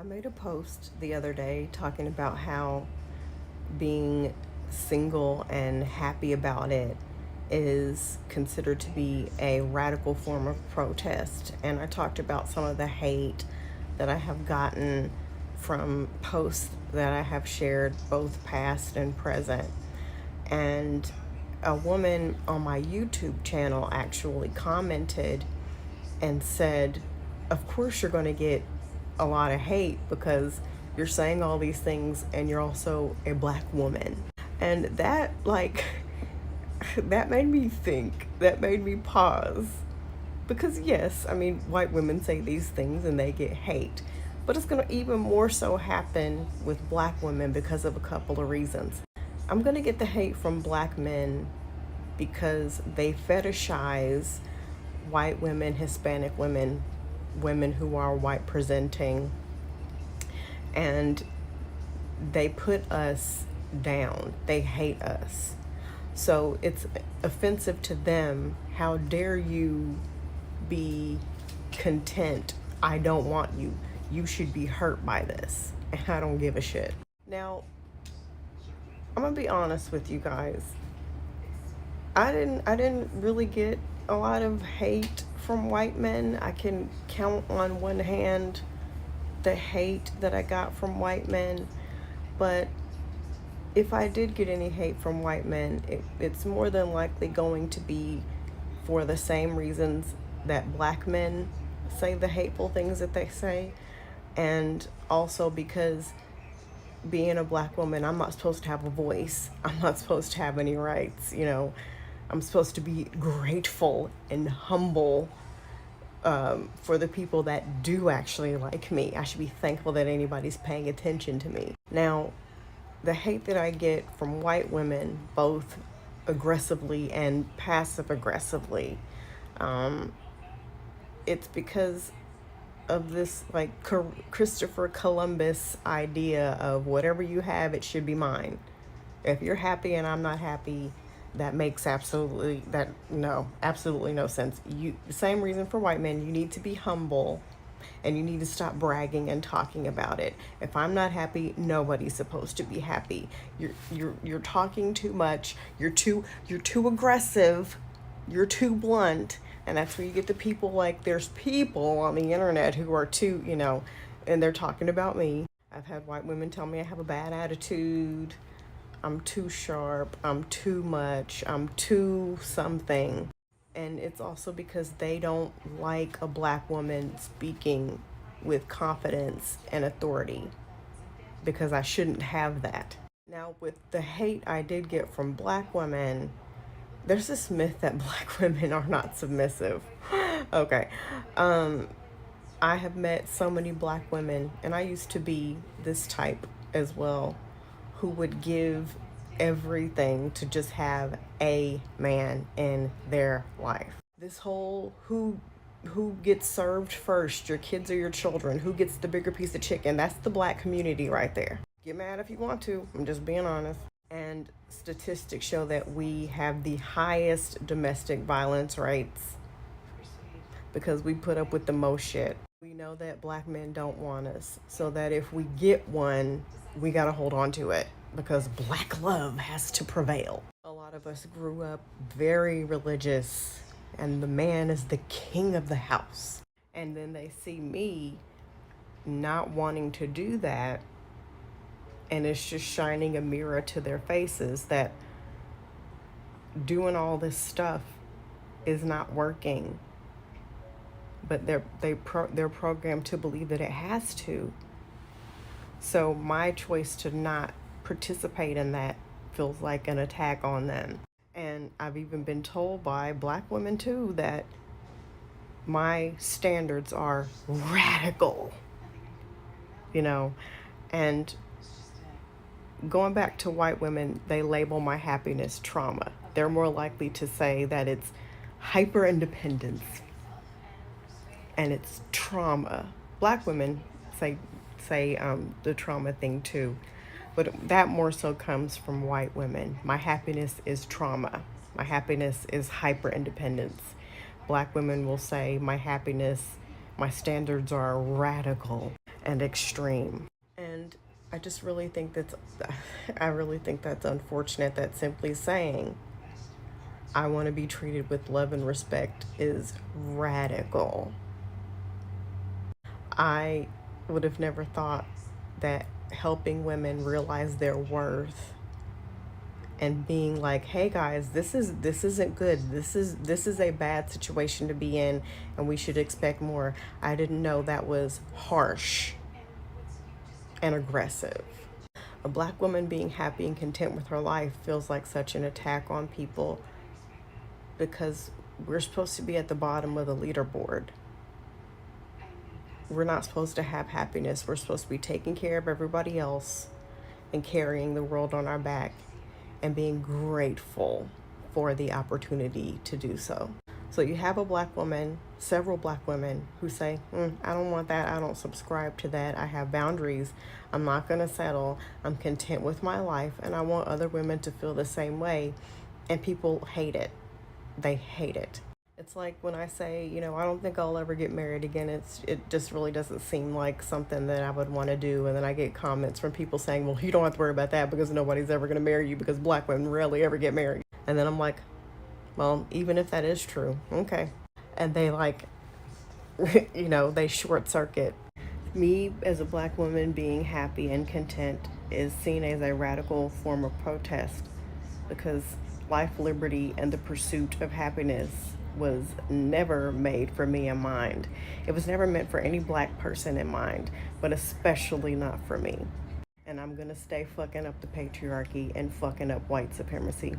I made a post the other day talking about how being single and happy about it is considered to be a radical form of protest. And I talked about some of the hate that I have gotten from posts that I have shared, both past and present. And a woman on my YouTube channel actually commented and said, of course you're going to get a lot of hate because you're saying all these things and you're also a black woman. And that, like, that made me think, that made me pause. Because, yes, I mean, white women say these things and they get hate. But it's going to even more so happen with black women because of a couple of reasons. I'm going to get the hate from black men because they fetishize white women, Hispanic women, women who are white presenting, and they put us down. They hate us. So it's offensive to them. How dare you be content? I don't want you. You should be hurt by this. And I don't give a shit. Now, I'm gonna be honest with you guys. I didn't really get a lot of hate from white men. I can count on one hand the hate that I got from white men. But if I did get any hate from white men, it's more than likely going to be for the same reasons that black men say the hateful things that they say. And also because being a black woman, I'm not supposed to have a voice. I'm not supposed to have any rights, you know. I'm supposed to be grateful and humble for the people that do actually like me. I should be thankful that anybody's paying attention to me. Now, the hate that I get from white women, both aggressively and passive aggressively, it's because of this like Christopher Columbus idea of whatever you have, it should be mine. If you're happy and I'm not happy, that makes absolutely no sense. The same reason for white men, you need to be humble and you need to stop bragging and talking about it. If I'm not happy, nobody's supposed to be happy. You're talking too much. You're too aggressive. You're too blunt. And that's where you get the people, like, there's people on the internet who are too, and they're talking about me. I've had white women tell me I have a bad attitude. I'm too sharp, I'm too much, I'm too something. And it's also because they don't like a black woman speaking with confidence and authority, because I shouldn't have that. Now, with the hate I did get from black women, there's this myth that black women are not submissive. Okay. I have met so many black women, and I used to be this type as well, who would give everything to just have a man in their life. This whole who gets served first, your kids or your children, who gets the bigger piece of chicken, that's the black community right there. Get mad if you want to, I'm just being honest. And statistics show that we have the highest domestic violence rates because we put up with the most shit. We know that black men don't want us, so that if we get one, we gotta hold on to it because black love has to prevail. A lot of us grew up very religious, and the man is the king of the house. And then they see me not wanting to do that, and it's just shining a mirror to their faces that doing all this stuff is not working. But they're programmed to believe that it has to. So my choice to not participate in that feels like an attack on them. And I've even been told by black women too that my standards are radical, and going back to white women, they label my happiness trauma. They're more likely to say that it's hyper independence and it's trauma. Black women say the trauma thing too, but that more so comes from white women. My happiness is trauma. My happiness is hyper independence. Black women will say my happiness, my standards are radical. and extreme. And I just really think that's, I really think that's unfortunate that simply saying, I want to be treated with love and respect is radical. I would have never thought that helping women realize their worth and being like, hey guys, this isn't good, this is a bad situation to be in and we should expect more. I didn't know that was harsh and aggressive. A black woman being happy and content with her life feels like such an attack on people, because we're supposed to be at the bottom of the leaderboard. We're not supposed to have happiness. We're supposed to be taking care of everybody else and carrying the world on our back and being grateful for the opportunity to do so. So you have a black woman, several black women who say, I don't want that. I don't subscribe to that. I have boundaries. I'm not going to settle. I'm content with my life. And I want other women to feel the same way. And people hate it. They hate it. It's like when I say, I don't think I'll ever get married again. It just really doesn't seem like something that I would want to do. And then I get comments from people saying, well, you don't have to worry about that because nobody's ever going to marry you because black women rarely ever get married. And then I'm like, well, even if that is true, okay. And they they short circuit. Me as a black woman being happy and content is seen as a radical form of protest, because life, liberty, and the pursuit of happiness was never made for me in mind. It was never meant for any black person in mind, but especially not for me. And I'm gonna stay fucking up the patriarchy and fucking up white supremacy.